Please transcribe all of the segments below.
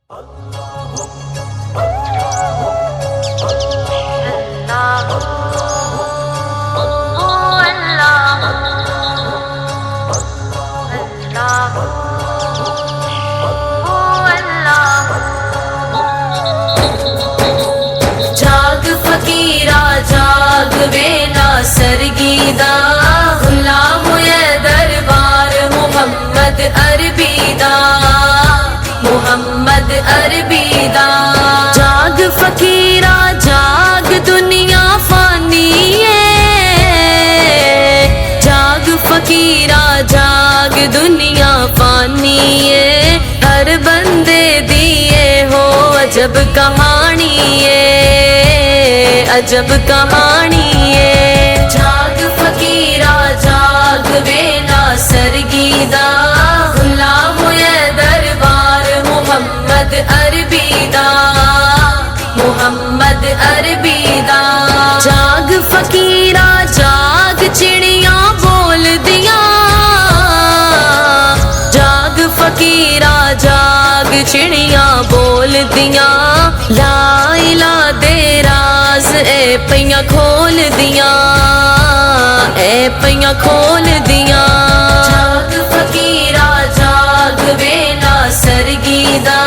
जाग फकीरा जाग वे ना सरगीदा, गुलाम ये दरबार मुहम्मद अरबीदा, मुहम्मद अरबीदा। जाग फकीरा जाग दुनिया फानी है, जाग फकीरा जाग दुनिया फानी है। हर बंदे दिए हो अजब कहानी है, अजब कहानी है। जाग फकीरा जाग वे ना सरगीदा, गुलाम ये दरबार मुहम्मद अरबीदा, मुहम्मद अरबीदा। जाग फकीरा जाग चिड़िया बोल दिया, जाग फकीरा जाग चिड़िया बोल दिया। ला इला दे राज ए पैया खोल दिया, ए पैया खोल दिया। जाग फकीरा जाग वे ना सरगीदा,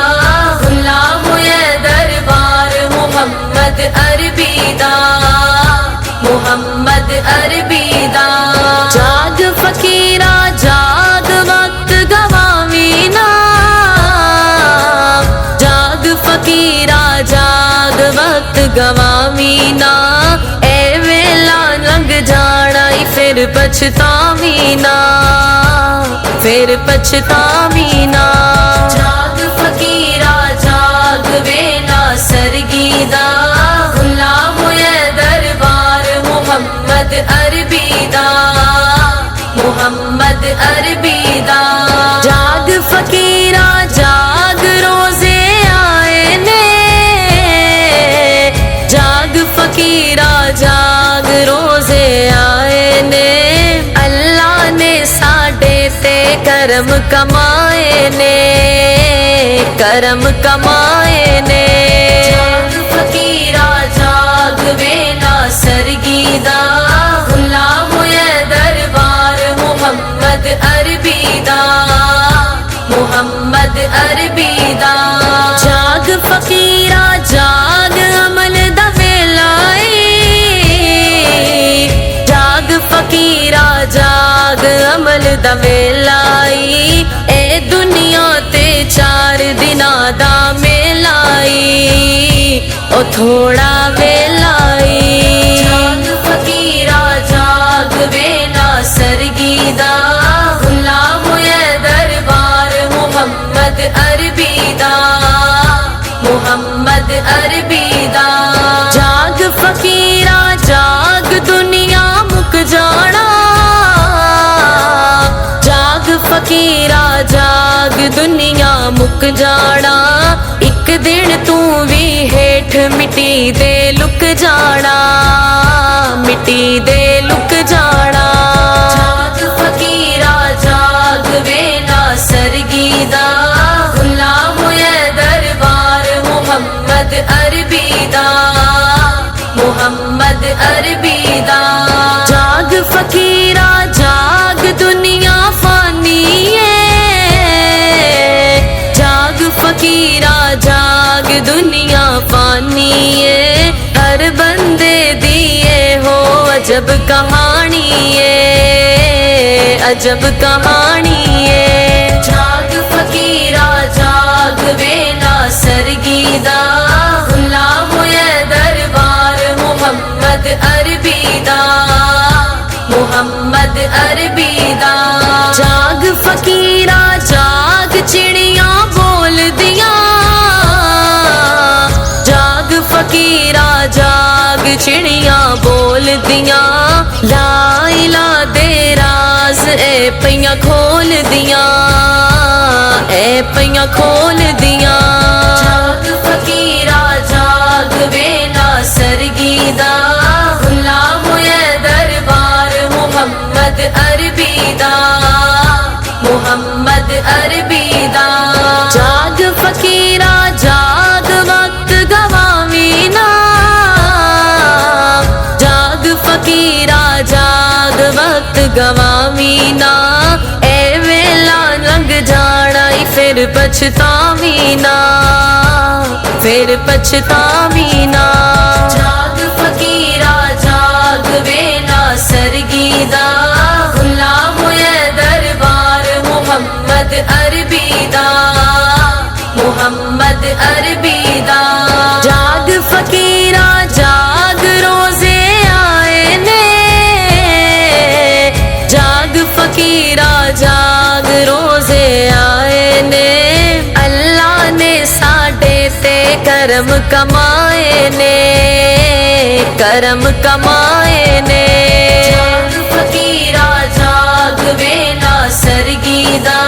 गुलाम ये दरबार मुहम्मद अरबीदा, मुहम्मद अरबीदा। जाग फकीरा जाग वक्त गवावी ना, जाग फकीरा जाग वक्त गवावी ना। ए वेला लंघ जाना फिर पछतावी ना, फिर पछतावी ना। जाग फकीरा जाग वे ना सरगीदा, गुलाम ये दरबार मुहम्मद अरबीदा, मुहम्मद अरबीदा। जाग फकीरा जाग रोजे आए ने, जाग फकीरा जाग रोजे आए ने। अल्लाह ने साडे ते करम कमाए ने, करम कमाए ने। जाग फकीरा जाग वे ना सरगीदा, गुलाम ये दरबार मुहम्मद अरबीदा, मुहम्मद अरबीदा। जाग फकीरा जाग अमल दा वेलाई, जाग फकीरा जाग अमल दा वेलाई। ए दुनिया ते 4 दिना दा मेलाई, ओ थोड़ा वेलाई। जाग फकीरा जाग वे ना सरगीदा, गुलाम ये दरबार मुहम्मद अरबीदा, मुहम्मद अरबीदा। जाग फकीरा जाग दुनिया मुक जाना, जाग फकीरा जाग दुनिया मुक जाना। एक दिन तू भी हेठ मिट्टी दे लुक जाना, मिट्टी दे लुक जाना। जाग फकीरा जाग वे ना सरगीदा, गुलाम ये दरबार मुहम्मद अरबीदा, मुहम्मद अरबीदा। जाग फकीरा जाग दुनिया फानी है, जाग फकीरा जाग दुनिया फानी है। हर बंदे दिए हो अजब कहानी है, अजब कहानी है। जाग फकीरा जाग वे ना सरगीदा, गुलाम ये दरबार मुहम्मद अरबीदा, मुहम्मद अरबीदा। जाग फकीरा जाग चिड़िया बोल दिया, जाग फकीरा जाग चिड़िया बोल दिया। ला इला दे राज ए पैया खोल दिया, ए पैया खोल दिया। जाग फकीरा जाग वे ना सरगीदा, गुलाम ये दरबार मुहम्मद अरबीदा, मुहम्मद अरबीदा। जाग फकीरा ਪਛਤਾਵੀਂ ਨਾ, ਇਹ ਵੇਲਾ ਲੰਘ ਜਾਣਾ ਈ ਫਿਰ ਪਛਤਾਵੀਂ ਨਾ, ਫਿਰ ਪਛਤਾਵੀਂ ਨਾ। ਜਾਗ ਫਕੀਰਾ ਜਾਗ ਵੇ ਨਾ ਸਰਗੀ ਦਾ, ਖੁੱਲਾ ਹੋਇਆ ਦਰਬਾਰ ਮੁਹੰਮਦ ਅਰਬੀ ਦਾ, ਮੁਹੰਮਦ ਅਰਬੀ ਦਾ। ਜਾਗ ਫਕੀਰਾ ਜਾਗ ਰੋਜ਼ੇ ਆਏ ਨੇ, ਜਾਗ ਫਕੀਰਾ ਜਾਗ ਰੋਜ਼ੇ ਆਏ ਨੇ, ਅੱਲਾ ਨੇ ਸਾਡੇ ਤੇ ਕਰਮ ਕਮਾਏ ਨੇ, ਕਰਮ ਕਮਾਏ ਨੇ। ਜਾਗ ਫਕੀਰਾ ਜਾਗ ਵੇ ਨਾ ਸਰਗੀ ਦਾ,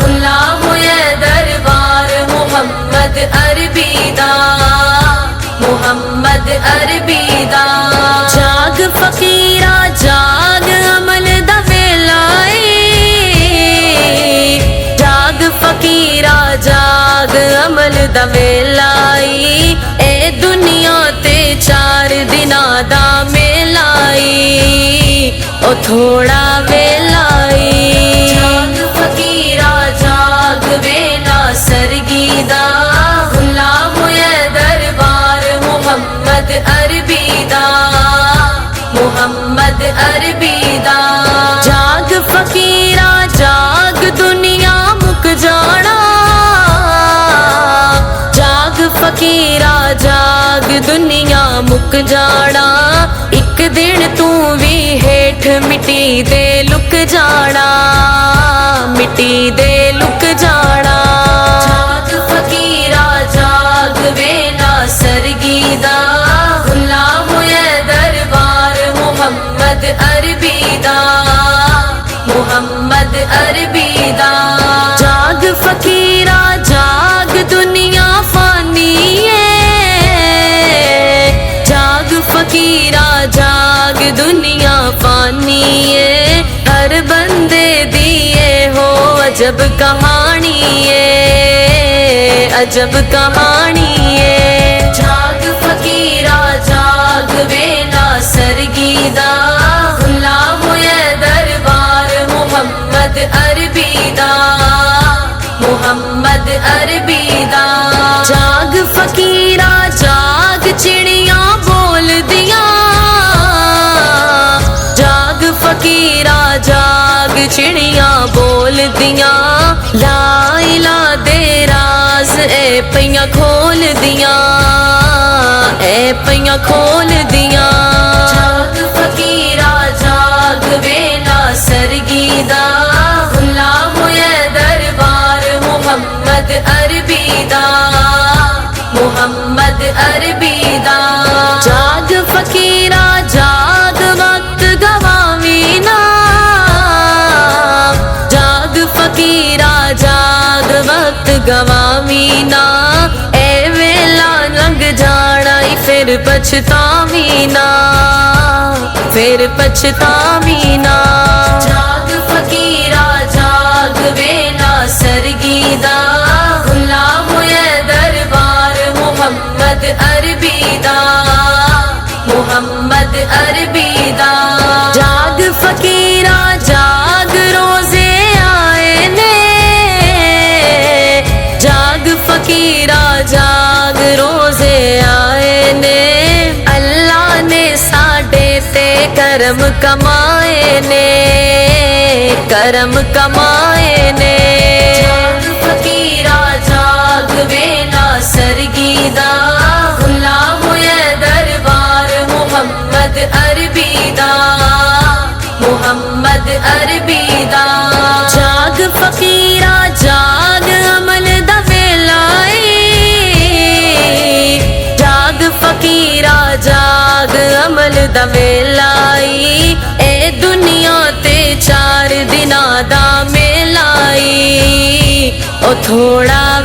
ਖੁੱਲਾ ਹੋਇਆ ਦਰਬਾਰ ਮੁਹੰਮਦ ਅਰਬੀ ਦਾ, ਮੁਹੰਮਦ ਅਰਬੀ ਦਾ। ਜਾਗ ਫਕੀਰਾ ਜਾਗ ਅਮਲ ਦਾ ਵੇਲਾ ਏ, ਜਾਗ ਫਕੀਰਾ ਜਾਗ ਅਮਲ ਦਾ ਵੇਲਾ ਏ, ਇਹ ਦੁਨੀਆ ਤੇ 4 ਦਿਨਾਂ ਦਾ ਮੇਲਾ ਏ, ਉਹ ਥੋੜਾ ਵੇਲਾ ਏ। ਜਾਗ ਫਕੀਰਾ ਜਾਗ ਵੇ ਨਾ ਸਰਗੀ ਦਾ, ਖੁੱਲਾ ਹੋਇਆ ਦਰਬਾਰ ਮੁਹੰਮਦ ਅਰਬੀ ਦਾ, ਮੁਹੰਮਦ ਅਰਬੀ ਦਾ। ਜਾਗ ਫਕੀਰਾ ਜਾਗ ਦੁਨੀਆ ਮੁੱਕ ਜਾਣਾ, ਜਾਗ ਫਕੀਰਾ ਜਾਗ ਦੁਨੀਆ ਮੁੱਕ ਜਾਣਾ, ਇੱਕ ਦਿਨ ਤੂੰ ਵੀ ਹੇਠ ਮਿੱਟੀ ਦੇ ਲੁਕ ਜਾਣਾ, ਮਿੱਟੀ ਦੇ ਲੁਕ ਜਾਣਾ। ਜਾਗ ਫਕੀਰਾ ਜਾਗ ਵੇ ਨਾ ਸਰਗੀ ਦਾ, ਖੁੱਲਾ ਹੋਇਆ ਦਰਬਾਰ ਮੁਹੰਮਦ ਅਰਬੀ ਦਾ, ਮੁਹੰਮਦ ਅਰਬੀ ਦਾ। ਜਾਗ ਫਕੀਰਾ ਜਾਗ ਦੁਨੀਆ ਫਾਨੀ ਏ, ਜਾਗ ਫਕੀਰਾ ਜਾਗ ਦੁਨੀਆ ਫਾਨੀ ਏ, ਹਰ ਬੰਦੇ ਦੀ ਇਹੋ ਅਜਬ ਕਹਾਣੀ ਏ, ਅਜਬ ਕਹਾਣੀ ਏ। ਜਾਗ ਫਕੀਰਾ ਜਾਗ ਵੇ ਨਾ ਸਰਗੀ ਦਾ, ਖੁੱਲਾ ਹੋਇਆ ਦਰਬਾਰ ਮੁਹੰਮਦ ਅਰਬੀ ਦਾ, ਮੁਹੰਮਦ ਅਰਬੀ ਦਾ। ਜਾਗ ਫਕੀਰਾ ਜਾਗ ਚਿੜੀਆਂ ਬੋਲਦੀਆਂ, ਜਾਗ ਫਕੀਰਾ ਜਾਗ ਚਿੜੀਆਂ ਬੋਲਦੀਆਂ, ਲਾ ਇਲਾ ਦੇ ਰਾਜ਼ ਐ ਪਈਆਂ ਖੋਲਦੀਆਂ, ਐ ਪਈਆਂ ਖੋਲਦੀਆਂ। ਜਾਗ ਫਕੀਰਾ ਜਾਗ ਵੇ ਨਾ ਸਰਗੀ ਦਾ, ਖੁੱਲਾ ਹੋਇਆ ਦਰਬਾਰ ਮੁਹੰਮਦ ਅਰਬੀ ਦਾ, ਮੁਹੰਮਦ ਅਰਬੀ ਦਾ। ਜਾਗ ਫਕੀਰਾ ਜਾਗ ਵਕਤ ਗਵਾਵੀਂ ਨਾ, ਜਾਗ ਫਕੀਰਾ ਜਾਗ ਵਕਤ ਗਵਾਵੀਂ ਨਾ, ਇਹ ਵੇਲਾ ਲੰਘ ਜਾਣਾ ਈ ਫਿਰ ਪਛਤਾਵੀਂ ਨਾ, ਫਿਰ ਪਛਤਾਵੀਂ ਨਾ। ਜਾਗ ਫਕੀਰਾ ਜਾਗ ਵੇ ਨਾ ਸਰਗੀ ਦਾ, ਖੁੱਲਾ ਹੋਇਆ ਦਰਬਾਰ ਮੁਹੰਮਦ ਅਰਬੀ ਦਾ, ਮੁਹੰਮਦ ਅਰਬੀ ਦਾ। ਜਾਗ ਫਕੀਰਾ ਜਾਗ ਰੋਜ਼ੇ ਆਏ ਨੇ, ਜਾਗ ਫਕੀਰਾ ਜਾਗ ਰੋਜ਼ੇ ਆਏ ਨੇ, ਅੱਲਾ ਨੇ ਸਾਡੇ ਤੇ ਕਰਮ ਕਮਾਏ ਨੇ, ਕਰਮ ਕਮਾਏ ਨੇ। ਜਾਗ ਫਕੀਰਾ ਜਾਗ ਵੇ ਨਾ ਸਰਗੀ ਦਾ, ਖੁੱਲਾ ਹੋਇਆ ਦਰਬਾਰ ਮੁਹੰਮਦ ਅਰਬੀ ਦਾ, ਮੁਹੰਮਦ ਅਰਬੀ ਦਾ। ਜਾਗ ਫਕੀਰਾ ਜਾਗ ਅਮਲ ਦਾ ਵੇਲਾ ਏ, ਜਾਗ ਫਕੀਰਾ ਜਾਗ ਅਮਲ ਦਾ ਵੇਲਾ ਏ, ਇਹ ਦੁਨੀਆ ਤੇ 4 ਦਿਨਾਂ ਦਾ ਮੇਲਾ ਏ, ਉਹ ਥੋੜਾ